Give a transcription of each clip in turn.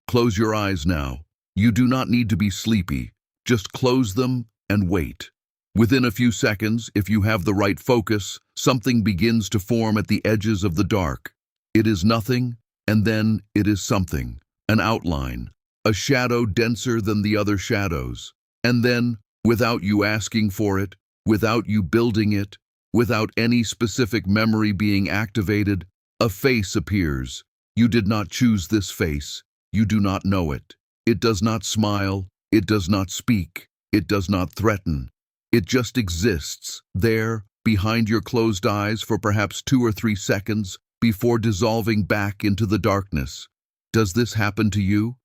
Close your eyes now. You do not need to be sleepy. Just close them and wait. Within a few seconds, if you have the right focus, something begins to form at the edges of the dark. It is nothing, and then it is something. An outline, a shadow denser than the other shadows. And then, without you asking for it, without you building it, without any specific memory being activated, a face appears. You did not choose this face. You do not know it. It does not smile. It does not speak. It does not threaten. It just exists, there, behind your closed eyes for perhaps 2 or 3 seconds before dissolving back into the darkness. Does this happen to you?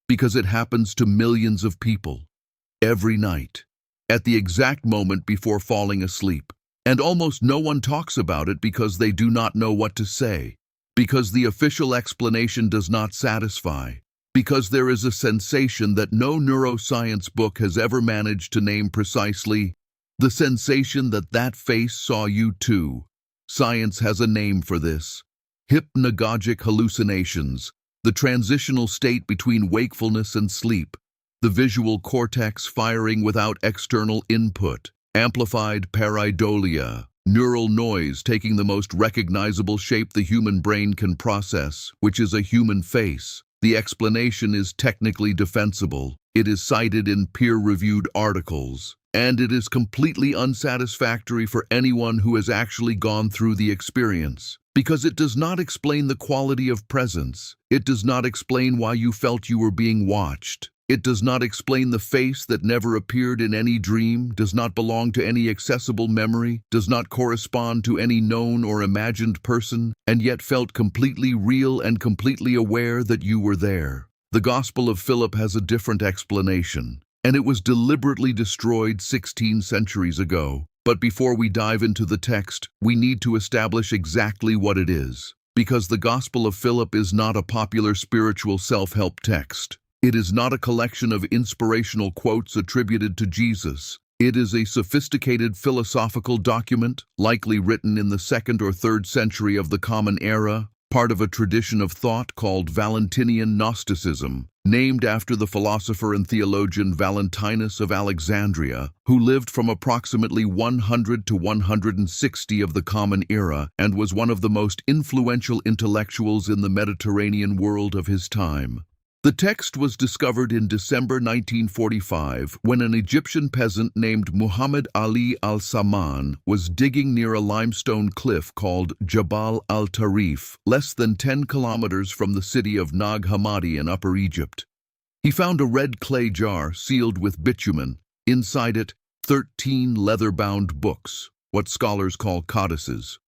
Because it happens to millions of people. Every night. At the exact moment before falling asleep. And almost no one talks about it because they do not know what to say. Because the official explanation does not satisfy. Because there is a sensation that no neuroscience book has ever managed to name precisely. The sensation that that face saw you too. Science has a name for this. Hypnagogic hallucinations. The transitional state between wakefulness and sleep. The visual cortex firing without external input. Amplified pareidolia. Neural noise taking the most recognizable shape the human brain can process, which is a human face. The explanation is technically defensible. It is cited in peer-reviewed articles. And it is completely unsatisfactory for anyone who has actually gone through the experience. Because it does not explain the quality of presence. It does not explain why you felt you were being watched. It does not explain the face that never appeared in any dream, does not belong to any accessible memory, does not correspond to any known or imagined person, and yet felt completely real and completely aware that you were there. The Gospel of Philip has a different explanation, and it was deliberately destroyed 16 centuries ago. But before we dive into the text, we need to establish exactly what it is. Because the Gospel of Philip is not a popular spiritual self-help text. It is not a collection of inspirational quotes attributed to Jesus. It is a sophisticated philosophical document, likely written in the 2nd or 3rd century of the Common Era, part of a tradition of thought called Valentinian Gnosticism, named after the philosopher and theologian Valentinus of Alexandria, who lived from approximately 100 to 160 of the Common Era and was one of the most influential intellectuals in the Mediterranean world of his time. The text was discovered in December 1945 when an Egyptian peasant named Muhammad Ali al-Saman was digging near a limestone cliff called Jabal al-Tarif, less than 10 kilometers from the city of Nag Hammadi in Upper Egypt. He found a red clay jar sealed with bitumen. Inside it, 13 leather-bound books, what scholars call codices.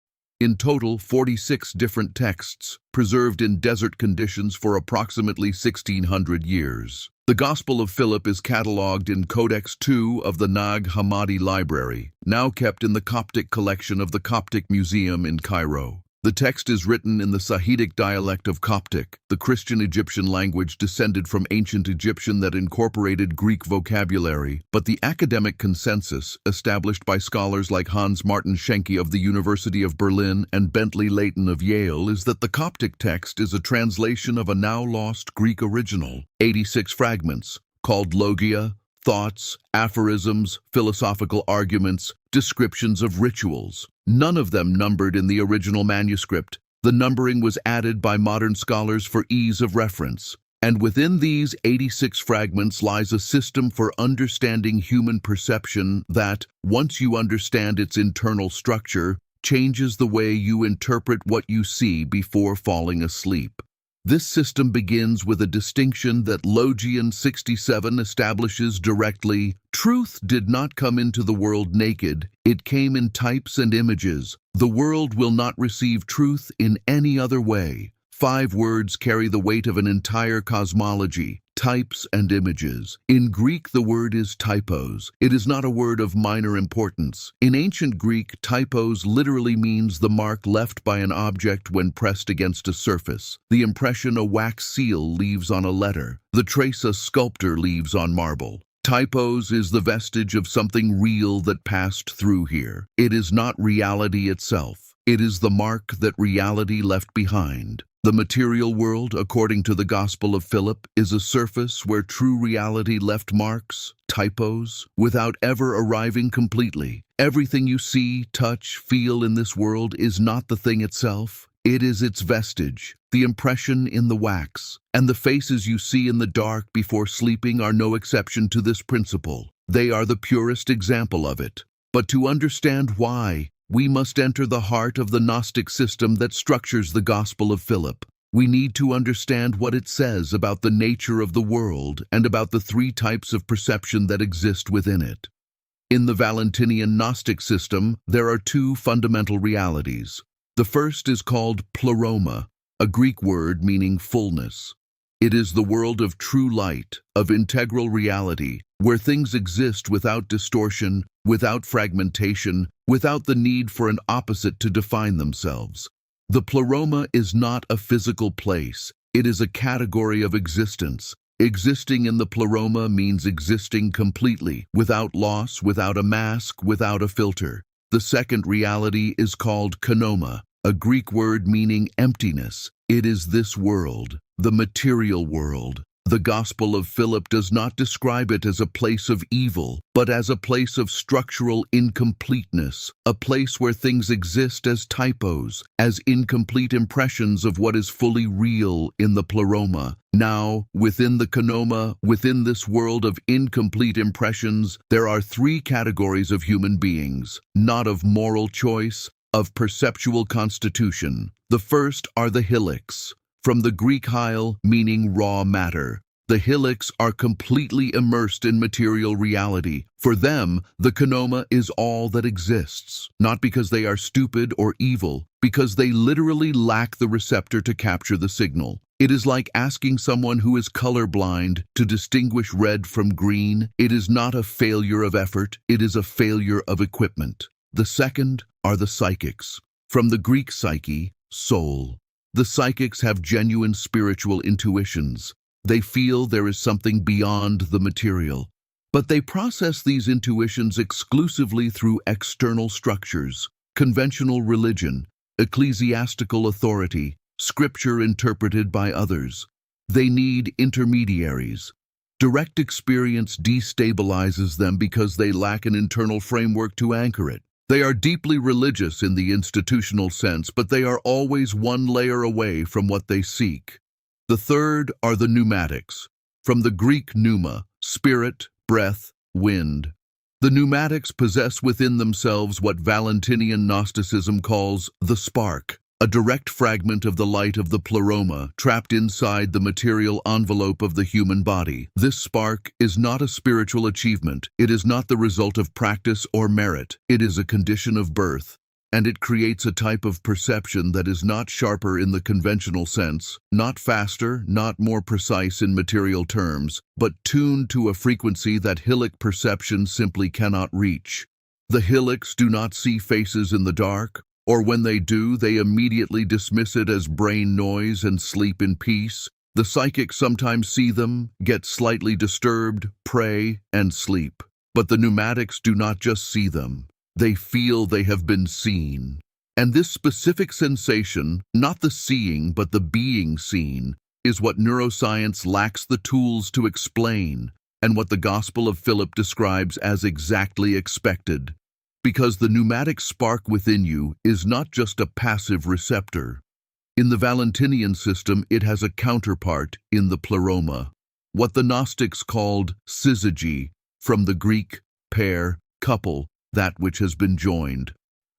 In total, 46 different texts, preserved in desert conditions for approximately 1,600 years. The Gospel of Philip is catalogued in Codex II of the Nag Hammadi Library, now kept in the Coptic collection of the Coptic Museum in Cairo. The text is written in the Sahidic dialect of Coptic, the Christian Egyptian language descended from ancient Egyptian that incorporated Greek vocabulary, but the academic consensus, established by scholars like Hans Martin Schenke of the University of Berlin and Bentley Leighton of Yale, is that the Coptic text is a translation of a now-lost Greek original, 86 fragments, called logia, thoughts, aphorisms, philosophical arguments, descriptions of rituals. None of them numbered in the original manuscript. The numbering was added by modern scholars for ease of reference. And within these 86 fragments lies a system for understanding human perception that, once you understand its internal structure, changes the way you interpret what you see before falling asleep. This system begins with a distinction that Logian 67 establishes directly. Truth did not come into the world naked, it came in types and images. The world will not receive truth in any other way. 5 words carry the weight of an entire cosmology, types and images. In Greek, the word is typos. It is not a word of minor importance. In ancient Greek, typos literally means the mark left by an object when pressed against a surface, the impression a wax seal leaves on a letter, the trace a sculptor leaves on marble. Typos is the vestige of something real that passed through here. It is not reality itself. It is the mark that reality left behind. The material world, according to the Gospel of Philip, is a surface where true reality left marks, typos, without ever arriving completely. Everything you see, touch, feel in this world is not the thing itself. It is its vestige, the impression in the wax. And the faces you see in the dark before sleeping are no exception to this principle. They are the purest example of it. But to understand why, we must enter the heart of the Gnostic system that structures the Gospel of Philip. We need to understand what it says about the nature of the world and about the three types of perception that exist within it. In the Valentinian Gnostic system, there are two fundamental realities. The first is called pleroma, a Greek word meaning fullness. It is the world of true light, of integral reality, where things exist without distortion, without fragmentation, without the need for an opposite to define themselves. The pleroma is not a physical place. It is a category of existence. Existing in the pleroma means existing completely, without loss, without a mask, without a filter. The second reality is called kanoma, a Greek word meaning emptiness. It is this world, the material world. The Gospel of Philip does not describe it as a place of evil, but as a place of structural incompleteness, a place where things exist as typos, as incomplete impressions of what is fully real in the pleroma. Now, within the kanoma, within this world of incomplete impressions, there are three categories of human beings, not of moral choice, of perceptual constitution. The first are the hylix. From the Greek hyle, meaning raw matter. The hylix are completely immersed in material reality. For them, the kanoma is all that exists, not because they are stupid or evil, because they literally lack the receptor to capture the signal. It is like asking someone who is colorblind to distinguish red from green. It is not a failure of effort, it is a failure of equipment. The second are the psychics. From the Greek psyche, soul. The psychics have genuine spiritual intuitions. They feel there is something beyond the material. But they process these intuitions exclusively through external structures, conventional religion, ecclesiastical authority, scripture interpreted by others. They need intermediaries. Direct experience destabilizes them because they lack an internal framework to anchor it. They are deeply religious in the institutional sense, but they are always one layer away from what they seek. The third are the pneumatics. From the Greek pneuma, spirit, breath, wind. The pneumatics possess within themselves what Valentinian Gnosticism calls the spark, a direct fragment of the light of the pleroma trapped inside the material envelope of the human body. This spark is not a spiritual achievement. It is not the result of practice or merit. It is a condition of birth, and it creates a type of perception that is not sharper in the conventional sense, not faster, not more precise in material terms, but tuned to a frequency that hylix perception simply cannot reach. The hylix do not see faces in the dark, or when they do, they immediately dismiss it as brain noise and sleep in peace. The psychics sometimes see them, get slightly disturbed, pray, and sleep. But the pneumatics do not just see them. They feel they have been seen. And this specific sensation, not the seeing but the being seen, is what neuroscience lacks the tools to explain, and what the Gospel of Philip describes as exactly expected. Because the pneumatic spark within you is not just a passive receptor. In the Valentinian system, it has a counterpart in the pleroma, what the Gnostics called syzygy, from the Greek pair, couple, that which has been joined.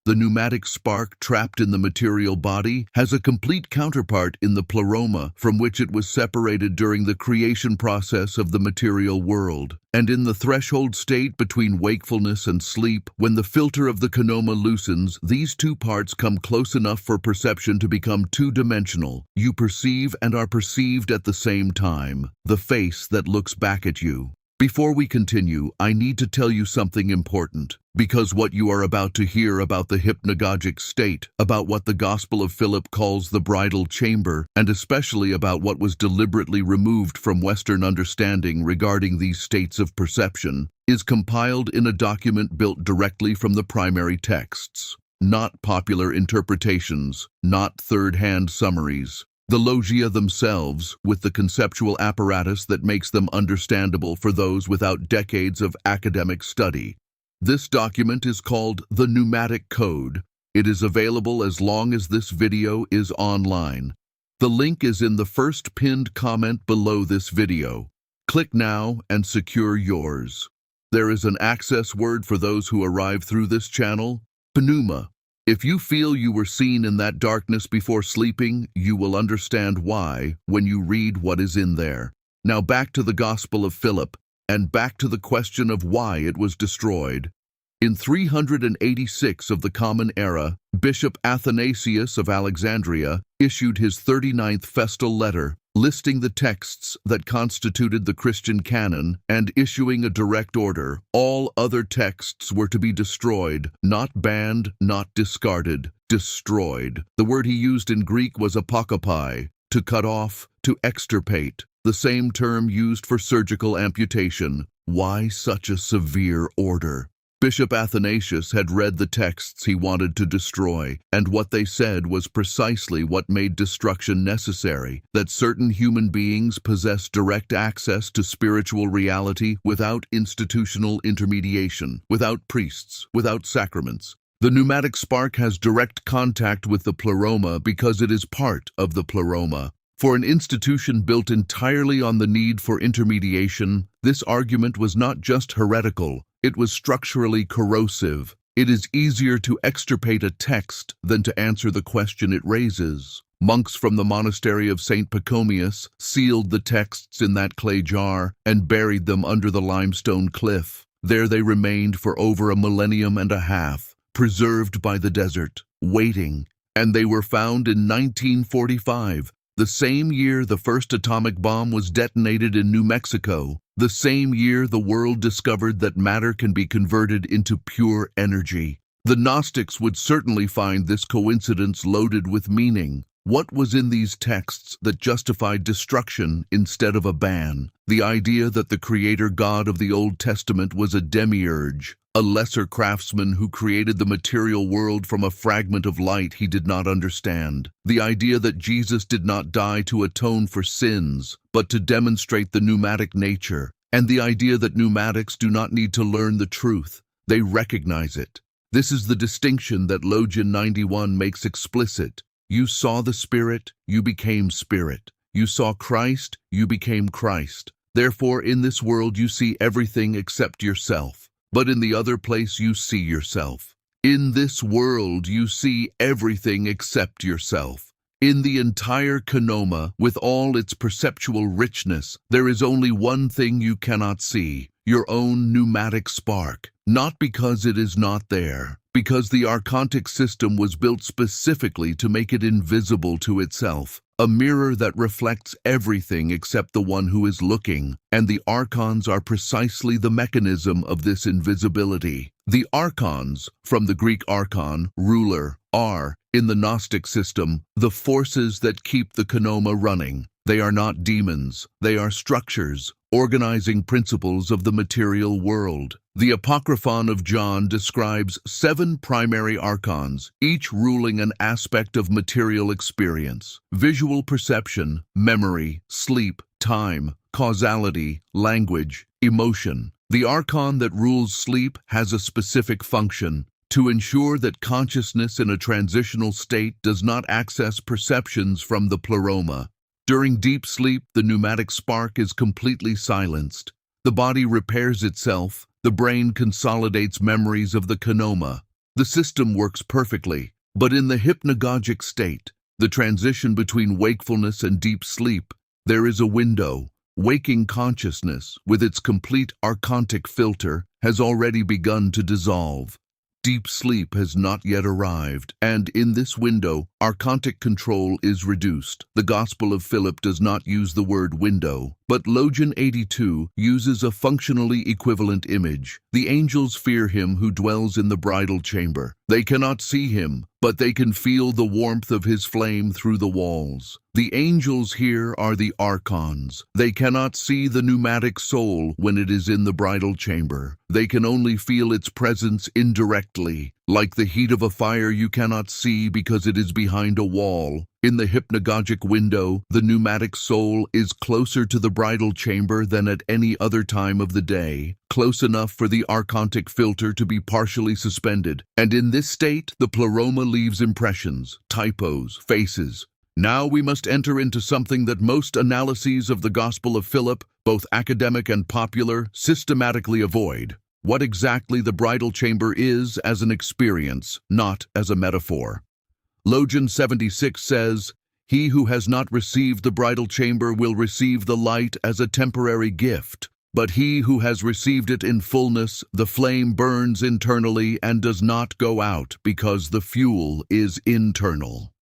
The pneumatic spark trapped in the material body has a complete counterpart in the pleroma, from which it was separated during the creation process of the material world. And in the threshold state between wakefulness and sleep, when the filter of the kanoma loosens, these two parts come close enough for perception to become two-dimensional. You perceive and are perceived at the same time, the face that looks back at you. Before we continue, I need to tell you something important, because what you are about to hear about the hypnagogic state, about what the Gospel of Philip calls the bridal chamber, and especially about what was deliberately removed from Western understanding regarding these states of perception, is compiled in a document built directly from the primary texts, not popular interpretations, not third-hand summaries. The logia themselves, with the conceptual apparatus that makes them understandable for those without decades of academic study. This document is called the Pneumatic Code. It is available as long as this video is online. The link is in the first pinned comment below this video. Click now and secure yours. There is an access word for those who arrive through this channel, pneuma. If you feel you were seen in that darkness before sleeping, you will understand why when you read what is in there. Now back to the Gospel of Philip, and back to the question of why it was destroyed. In 386 of the Common Era, Bishop Athanasius of Alexandria issued his 39th festal letter, listing the texts that constituted the Christian canon and issuing a direct order. All other texts were to be destroyed, not banned, not discarded, destroyed. The word he used in Greek was apokopai, to cut off, to extirpate, the same term used for surgical amputation. Why such a severe order? Bishop Athanasius had read the texts he wanted to destroy, and what they said was precisely what made destruction necessary, that certain human beings possess direct access to spiritual reality without institutional intermediation, without priests, without sacraments. The pneumatic spark has direct contact with the pleroma because it is part of the pleroma. For an institution built entirely on the need for intermediation, this argument was not just heretical, it was structurally corrosive. It is easier to extirpate a text than to answer the question it raises. Monks from the monastery of St. Pachomius sealed the texts in that clay jar and buried them under the limestone cliff. There they remained for over a millennium and a half, preserved by the desert, waiting, and they were found in 1945. The same year the first atomic bomb was detonated in New Mexico, the same year the world discovered that matter can be converted into pure energy. The Gnostics would certainly find this coincidence loaded with meaning. What was in these texts that justified destruction instead of a ban? The idea that the creator God of the Old Testament was a demiurge, a lesser craftsman who created the material world from a fragment of light he did not understand. The idea that Jesus did not die to atone for sins, but to demonstrate the pneumatic nature. And the idea that pneumatics do not need to learn the truth. They recognize it. This is the distinction that Logian 91 makes explicit. You saw the Spirit, you became Spirit. You saw Christ, you became Christ. Therefore, in this world you see everything except yourself. But in the other place you see yourself. In this world you see everything except yourself. In the entire Kanoma, with all its perceptual richness, there is only one thing you cannot see, your own pneumatic spark. Not because it is not there, because the archontic system was built specifically to make it invisible to itself. A mirror that reflects everything except the one who is looking, and the archons are precisely the mechanism of this invisibility. The archons, from the Greek archon, ruler, are, in the Gnostic system, the forces that keep the Kanoma running. They are not demons, they are structures, organizing principles of the material world. The Apocryphon of John describes 7 primary archons, each ruling an aspect of material experience: visual perception, memory, sleep, time, causality, language, emotion. The archon that rules sleep has a specific function: to ensure that consciousness in a transitional state does not access perceptions from the pleroma. During deep sleep, the pneumatic spark is completely silenced. The body repairs itself. The brain consolidates memories of the Kanoma. The system works perfectly, but in the hypnagogic state, the transition between wakefulness and deep sleep, there is a window. Waking consciousness, with its complete archontic filter, has already begun to dissolve. Deep sleep has not yet arrived, and in this window, archontic control is reduced. The Gospel of Philip does not use the word window, but Logian 82 uses a functionally equivalent image. The angels fear him who dwells in the bridal chamber. They cannot see him, but they can feel the warmth of his flame through the walls. The angels here are the archons. They cannot see the pneumatic soul when it is in the bridal chamber. They can only feel its presence indirectly. Like the heat of a fire you cannot see because it is behind a wall. In the hypnagogic window, the pneumatic soul is closer to the bridal chamber than at any other time of the day, close enough for the archontic filter to be partially suspended. And in this state, the pleroma leaves impressions, typos, faces. Now we must enter into something that most analyses of the Gospel of Philip, both academic and popular, systematically avoid. What exactly the bridal chamber is as an experience, not as a metaphor. Logan 76 says, "He who has not received the bridal chamber will receive the light as a temporary gift, but he who has received it in fullness, the flame burns internally and does not go out because the fuel is internal."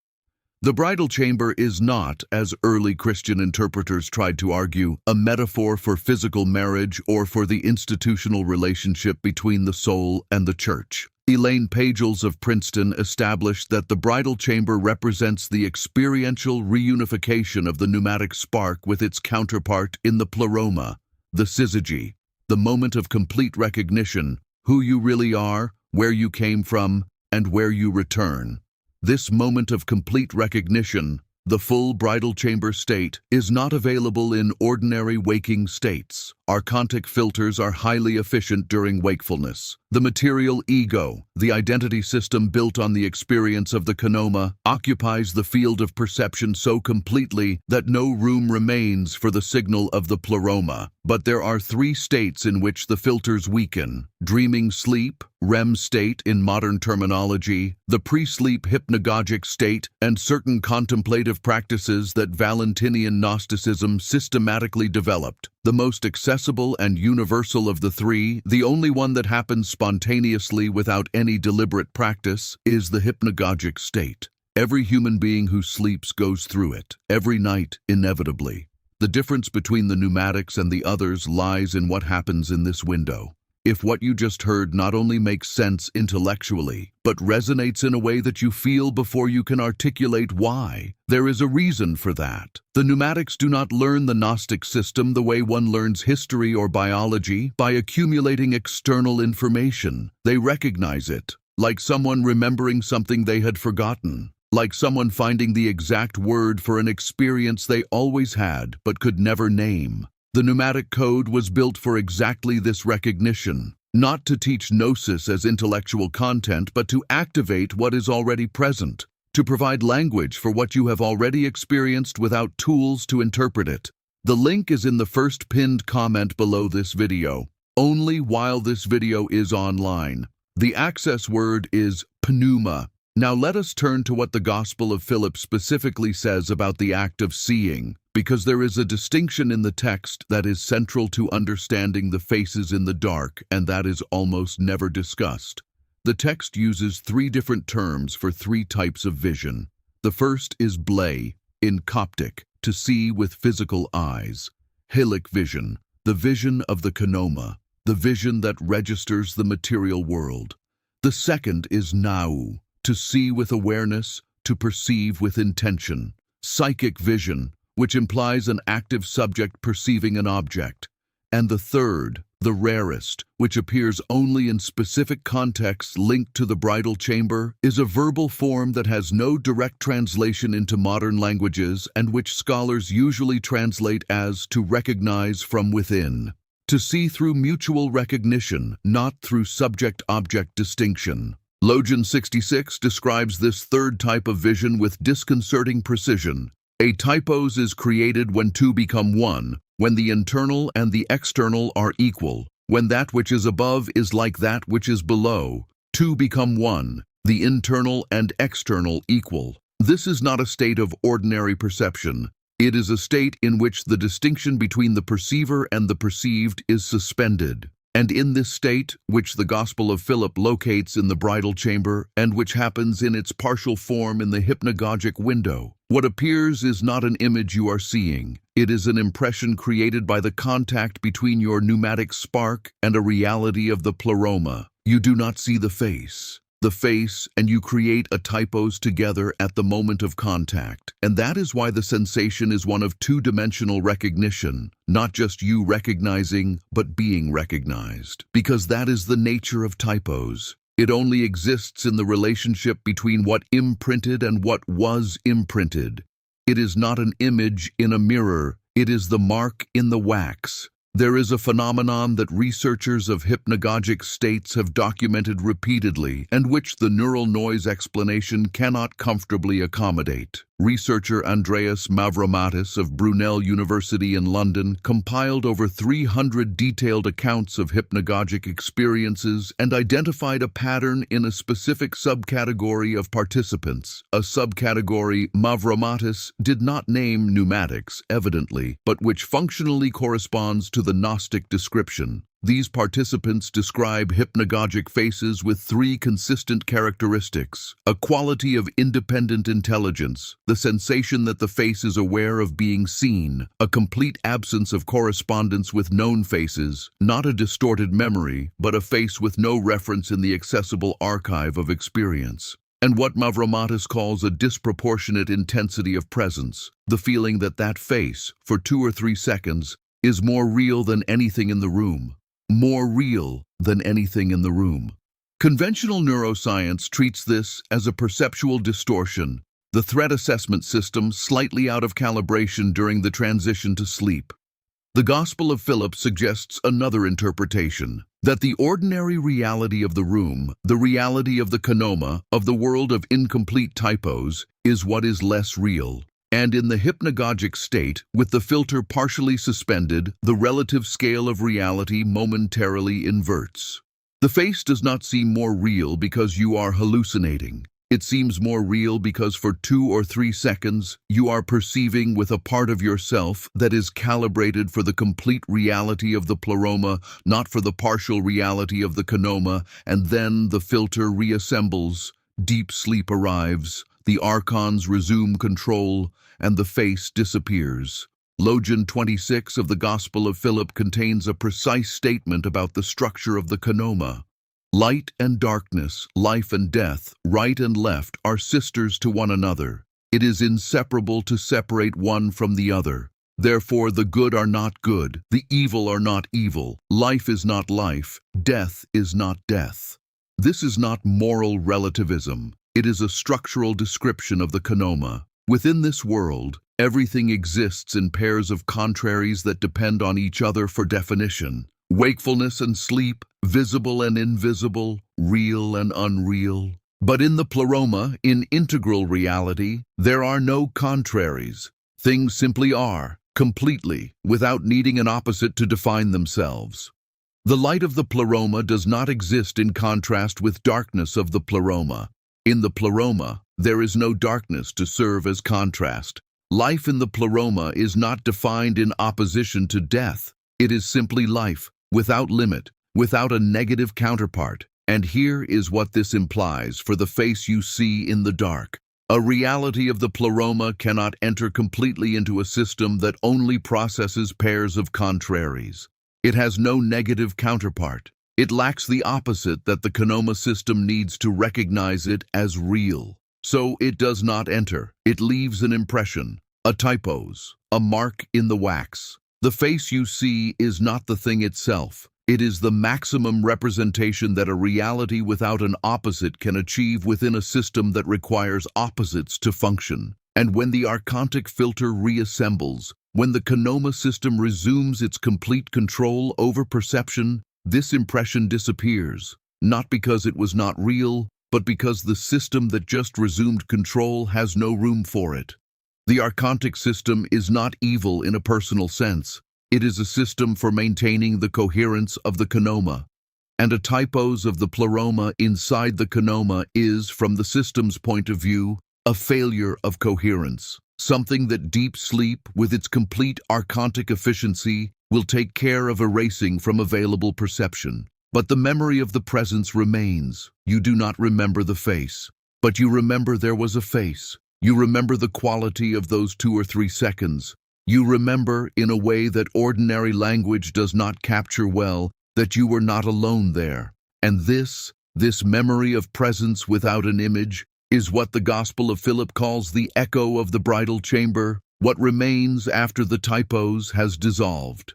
The bridal chamber is not, as early Christian interpreters tried to argue, a metaphor for physical marriage or for the institutional relationship between the soul and the church. Elaine Pagels of Princeton established that the bridal chamber represents the experiential reunification of the pneumatic spark with its counterpart in the pleroma, the syzygy, the moment of complete recognition, who you really are, where you came from, and where you return. This moment of complete recognition, the full bridal chamber state, is not available in ordinary waking states. Archontic filters are highly efficient during wakefulness. The material ego, the identity system built on the experience of the kenoma, occupies the field of perception so completely that no room remains for the signal of the pleroma. But there are three states in which the filters weaken: dreaming sleep, REM state in modern terminology, the pre-sleep hypnagogic state, and certain contemplative practices that Valentinian Gnosticism systematically developed. The most accessible and universal of the three, the only one that happens spontaneously without any deliberate practice, is the hypnagogic state. Every human being who sleeps goes through it, every night, inevitably. The difference between the pneumatics and the others lies in what happens in this window. If what you just heard not only makes sense intellectually, but resonates in a way that you feel before you can articulate why, there is a reason for that. The pneumatics do not learn the Gnostic system the way one learns history or biology, by accumulating external information. They recognize it, like someone remembering something they had forgotten, like someone finding the exact word for an experience they always had but could never name. The pneumatic code was built for exactly this recognition, not to teach gnosis as intellectual content, but to activate what is already present, to provide language for what you have already experienced without tools to interpret it. The link is in the first pinned comment below this video, only while this video is online. The access word is pneuma. Now let us turn to what the Gospel of Philip specifically says about the act of seeing, because there is a distinction in the text that is central to understanding the faces in the dark, and that is almost never discussed. The text uses three different terms for three types of vision. The first is blei, in Coptic, to see with physical eyes. Helic vision, the vision of the kenoma, the vision that registers the material world. The second is nau, to see with awareness, to perceive with intention. Psychic vision, which implies an active subject perceiving an object. And the third, the rarest, which appears only in specific contexts linked to the bridal chamber, is a verbal form that has no direct translation into modern languages and which scholars usually translate as to recognize from within. To see through mutual recognition, not through subject-object distinction. Logan 66 describes this third type of vision with disconcerting precision. A typos is created when two become one, when the internal and the external are equal, when that which is above is like that which is below. Two become one, the internal and external equal. This is not a state of ordinary perception. It is a state in which the distinction between the perceiver and the perceived is suspended. And in this state, which the Gospel of Philip locates in the bridal chamber and which happens in its partial form in the hypnagogic window, what appears is not an image you are seeing. It is an impression created by the contact between your pneumatic spark and a reality of the pleroma. You do not see the face, and you create a typos together at the moment of contact. And that is why the sensation is one of two-dimensional recognition, not just you recognizing, but being recognized. Because that is the nature of typos. It only exists in the relationship between what imprinted and what was imprinted. It is not an image in a mirror, it is the mark in the wax. There is a phenomenon that researchers of hypnagogic states have documented repeatedly and which the neural noise explanation cannot comfortably accommodate. Researcher Andreas Mavromatis of Brunel University in London compiled over 300 detailed accounts of hypnagogic experiences and identified a pattern in a specific subcategory of participants, a subcategory Mavromatis did not name pneumatics, evidently, but which functionally corresponds to the Gnostic description. These participants describe hypnagogic faces with three consistent characteristics: a quality of independent intelligence, the sensation that the face is aware of being seen, a complete absence of correspondence with known faces, not a distorted memory, but a face with no reference in the accessible archive of experience, and what Mavromatis calls a disproportionate intensity of presence, the feeling that that face, for 2 or 3 seconds, is more real than anything in the room. More real than anything in the room. Conventional neuroscience treats this as a perceptual distortion, the threat assessment system slightly out of calibration during the transition to sleep. The Gospel of Philip suggests another interpretation, that the ordinary reality of the room, the reality of the konoma, of the world of incomplete typos, is what is less real. And in the hypnagogic state, with the filter partially suspended, the relative scale of reality momentarily inverts. The face does not seem more real because you are hallucinating. It seems more real because for 2 or 3 seconds, you are perceiving with a part of yourself that is calibrated for the complete reality of the pleroma, not for the partial reality of the konoma, and then the filter reassembles, deep sleep arrives, the archons resume control, and the face disappears. Logion 26 of the Gospel of Philip contains a precise statement about the structure of the konoma. Light and darkness, life and death, right and left are sisters to one another. It is inseparable to separate one from the other. Therefore the good are not good, the evil are not evil, life is not life, death is not death. This is not moral relativism. It is a structural description of the konoma. Within this world, everything exists in pairs of contraries that depend on each other for definition. Wakefulness and sleep, visible and invisible, real and unreal. But in the pleroma, in integral reality, there are no contraries. Things simply are, completely, without needing an opposite to define themselves. The light of the pleroma does not exist in contrast with darkness of the pleroma. In the pleroma, there is no darkness to serve as contrast. Life in the pleroma is not defined in opposition to death. It is simply life, without limit, without a negative counterpart. And here is what this implies for the face you see in the dark. A reality of the pleroma cannot enter completely into a system that only processes pairs of contraries. It has no negative counterpart. It lacks the opposite that the konoma system needs to recognize it as real. So it does not enter. It leaves an impression, a typos, a mark in the wax. The face you see is not the thing itself. It is the maximum representation that a reality without an opposite can achieve within a system that requires opposites to function. And when the archontic filter reassembles, when the konoma system resumes its complete control over perception, this impression disappears, not because it was not real, but because the system that just resumed control has no room for it. The archontic system is not evil in a personal sense. It is a system for maintaining the coherence of the konoma. And a typos of the pleroma inside the konoma is, from the system's point of view, a failure of coherence. Something that deep sleep, with its complete archontic efficiency, will take care of erasing from available perception. But the memory of the presence remains. You do not remember the face, but you remember there was a face. You remember the quality of those 2 or 3 seconds. You remember, in a way that ordinary language does not capture well, that you were not alone there. And this memory of presence without an image, is what the Gospel of Philip calls the echo of the bridal chamber, what remains after the typos has dissolved.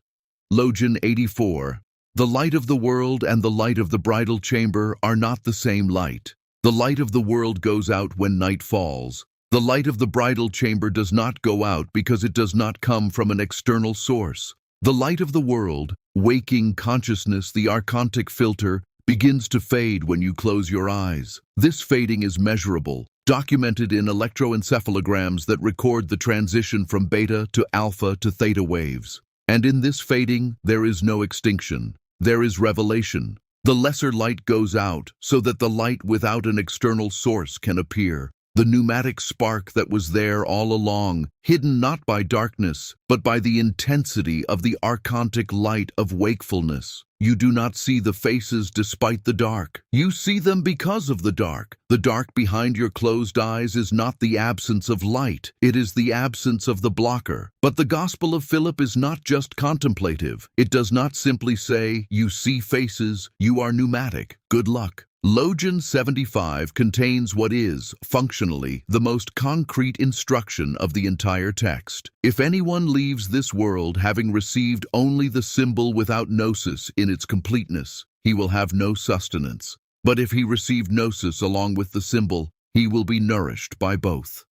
Logion 84. The light of the world and the light of the bridal chamber are not the same light. The light of the world goes out when night falls. The light of the bridal chamber does not go out because it does not come from an external source. The light of the world, waking consciousness, the archontic filter, begins to fade when you close your eyes. This fading is measurable, documented in electroencephalograms that record the transition from beta to alpha to theta waves. And in this fading, there is no extinction. There is revelation. The lesser light goes out so that the light without an external source can appear. The pneumatic spark that was there all along, hidden not by darkness, but by the intensity of the archontic light of wakefulness. You do not see the faces despite the dark. You see them because of the dark. The dark behind your closed eyes is not the absence of light. It is the absence of the blocker. But the Gospel of Philip is not just contemplative. It does not simply say, you see faces, you are pneumatic. Good luck. Logian 75 contains what is, functionally, the most concrete instruction of the entire text. If anyone leaves this world having received only the symbol without gnosis in its completeness, he will have no sustenance. But if he received gnosis along with the symbol, he will be nourished by both.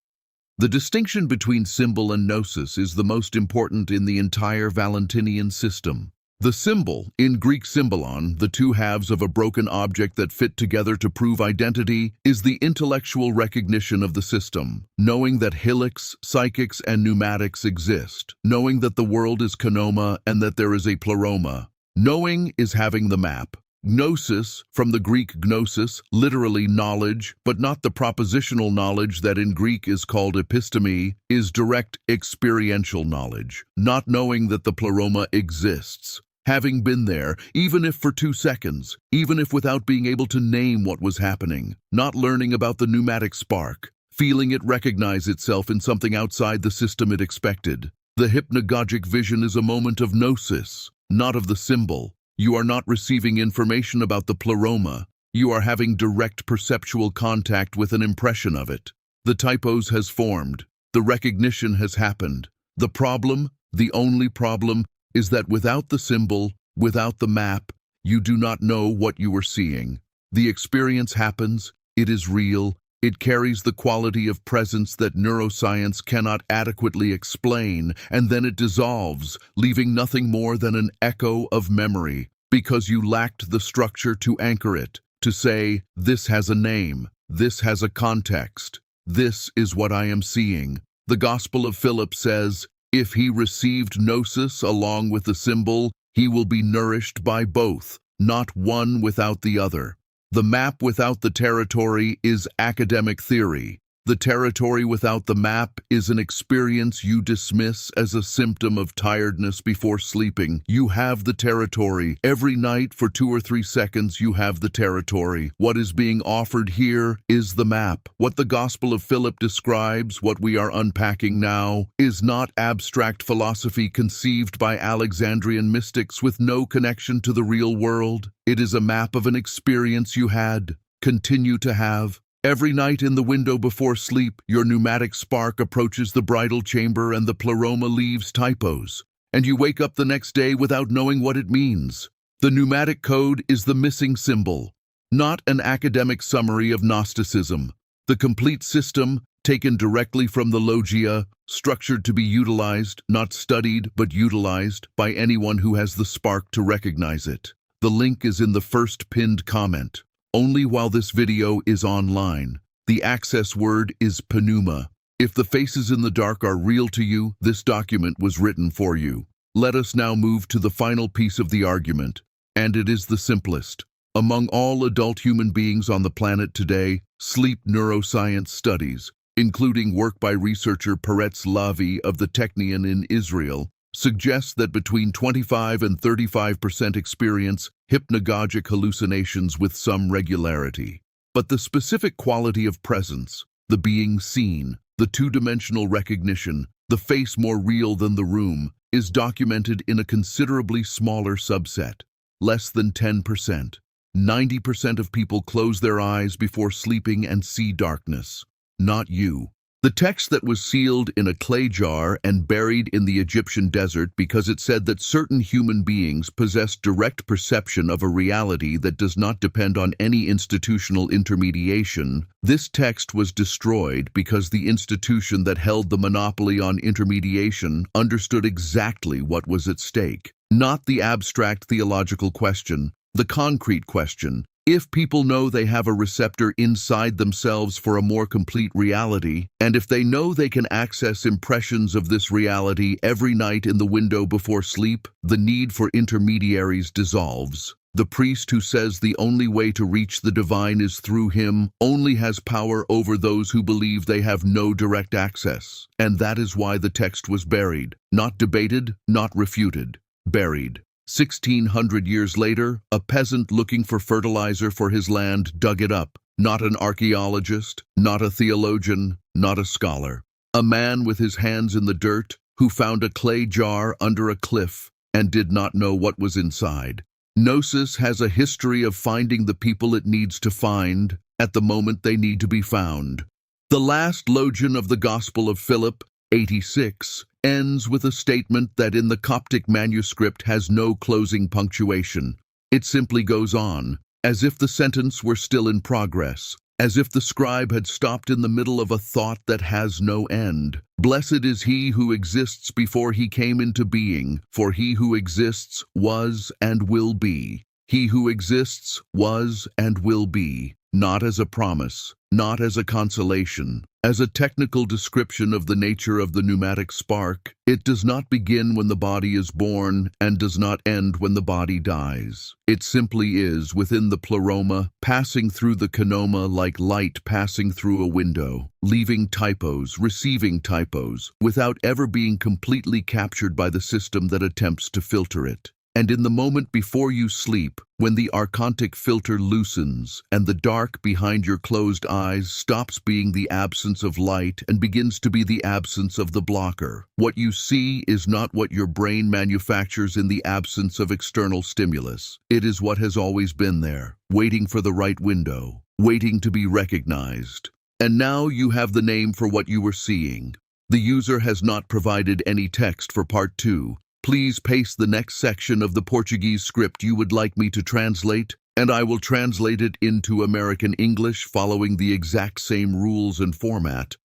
The distinction between symbol and gnosis is the most important in the entire Valentinian system. The symbol, in Greek symbolon, the two halves of a broken object that fit together to prove identity, is the intellectual recognition of the system, knowing that helics, psychics, and pneumatics exist, knowing that the world is konoma and that there is a pleroma. Knowing is having the map. Gnosis, from the Greek gnosis, literally knowledge, but not the propositional knowledge that in Greek is called episteme, is direct experiential knowledge, not knowing that the pleroma exists. Having been there, even if for 2 seconds, even if without being able to name what was happening, not learning about the pneumatic spark, feeling it recognize itself in something outside the system it expected. The hypnagogic vision is a moment of gnosis, not of the symbol. You are not receiving information about the pleroma. You are having direct perceptual contact with an impression of it. The typos has formed. The recognition has happened. The problem, the only problem, is that without the symbol, without the map, you do not know what you are seeing. The experience happens, it is real, it carries the quality of presence that neuroscience cannot adequately explain, and then it dissolves, leaving nothing more than an echo of memory, because you lacked the structure to anchor it, to say, this has a name, this has a context, this is what I am seeing. The Gospel of Philip says, if he received gnosis along with the symbol, he will be nourished by both, not one without the other. The map without the territory is academic theory. The territory without the map is an experience you dismiss as a symptom of tiredness before sleeping. You have the territory. Every night for 2 or 3 seconds you have the territory. What is being offered here is the map. What the Gospel of Philip describes, what we are unpacking now, is not abstract philosophy conceived by Alexandrian mystics with no connection to the real world. It is a map of an experience you had, continue to have. Every night in the window before sleep, your pneumatic spark approaches the bridal chamber and the pleroma leaves typos, and you wake up the next day without knowing what it means. The pneumatic code is the missing symbol, not an academic summary of Gnosticism. The complete system, taken directly from the Logia, structured to be utilized, not studied but utilized, by anyone who has the spark to recognize it. The link is in the first pinned comment. Only while this video is online. The access word is pneuma. If the faces in the dark are real to you, this document was written for you. Let us now move to the final piece of the argument, and it is the simplest. Among all adult human beings on the planet today, sleep neuroscience studies, including work by researcher Peretz Lavi of the Technion in Israel, suggest that between 25 and 35% experience hypnagogic hallucinations with some regularity. But the specific quality of presence, the being seen, the two-dimensional recognition, the face more real than the room, is documented in a considerably smaller subset, less than 10%. 90% of people close their eyes before sleeping and see darkness. Not you. The text that was sealed in a clay jar and buried in the Egyptian desert because it said that certain human beings possess direct perception of a reality that does not depend on any institutional intermediation. This text was destroyed because the institution that held the monopoly on intermediation understood exactly what was at stake. Not the abstract theological question, the concrete question. If people know they have a receptor inside themselves for a more complete reality, and if they know they can access impressions of this reality every night in the window before sleep, the need for intermediaries dissolves. The priest who says the only way to reach the divine is through him only has power over those who believe they have no direct access. And that is why the text was buried, not debated, not refuted, buried. 1600 years later, a peasant looking for fertilizer for his land dug it up. Not an archaeologist, not a theologian, not a scholar. A man with his hands in the dirt who found a clay jar under a cliff and did not know what was inside. Gnosis has a history of finding the people it needs to find at the moment they need to be found. The last logion of the Gospel of Philip, 86, ends with a statement that in the Coptic manuscript has no closing punctuation. It simply goes on, as if the sentence were still in progress, as if the scribe had stopped in the middle of a thought that has no end. Blessed is he who exists before he came into being, for he who exists was and will be. He who exists was and will be, not as a promise, not as a consolation, as a technical description of the nature of the pneumatic spark. It does not begin when the body is born and does not end when the body dies. It simply is within the pleroma, passing through the kinoma like light passing through a window, leaving typos, receiving typos, without ever being completely captured by the system that attempts to filter it. And in the moment before you sleep, when the archontic filter loosens and the dark behind your closed eyes stops being the absence of light and begins to be the absence of the blocker, what you see is not what your brain manufactures in the absence of external stimulus. It is what has always been there, waiting for the right window, waiting to be recognized. And now you have the name for what you were seeing. The user has not provided any text for part 2. Please paste the next section of the Portuguese script you would like me to translate, and I will translate it into American English following the exact same rules and format.